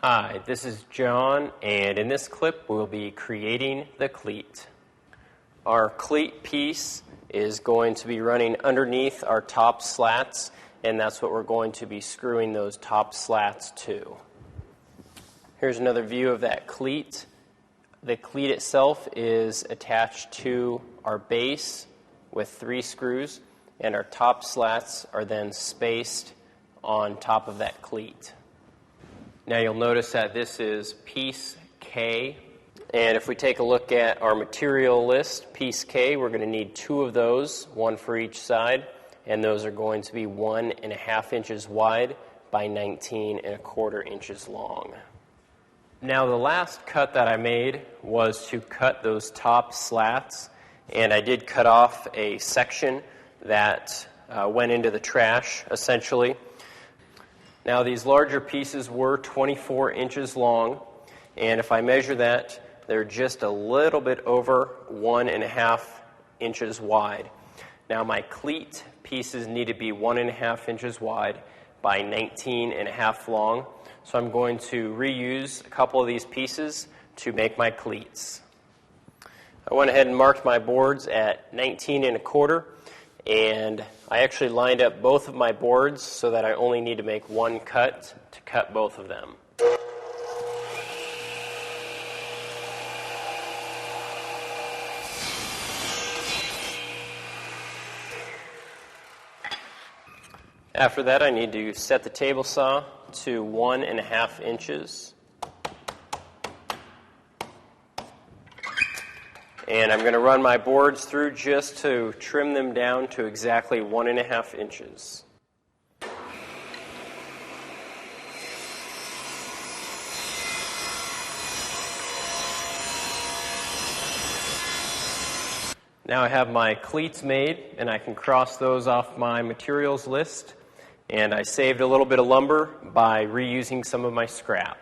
Hi, this is John, and in this clip we'll be creating the cleat. Our cleat piece is going to be running underneath our top slats, and that's what we're going to be screwing those top slats to. Here's another view of that cleat. The cleat itself is attached to our base with 3 screws, and our top slats are then spaced on top of that cleat. Now you'll notice that this is piece K, and if we take a look at our material list, piece K, we're going to need 2 of those, 1 for each side, and those are going to be 1.5 inches wide by 19.25 inches long. Now the last cut that I made was to cut those top slats, and I did cut off a section that went into the trash, essentially. Now these larger pieces were 24 inches long, and if I measure that, they're just a little bit over 1.5 inches wide. Now my cleat pieces need to be 1.5 inches wide by 19.5 long, so I'm going to reuse a couple of these pieces to make my cleats. I went ahead and marked my boards at 19.25, and I actually lined up both of my boards so that I only need to make 1 cut to cut both of them. After that, I need to set the table saw to 1.5 inches. And I'm going to run my boards through just to trim them down to exactly 1.5 inches. Now I have my cleats made, and I can cross those off my materials list. And I saved a little bit of lumber by reusing some of my scrap.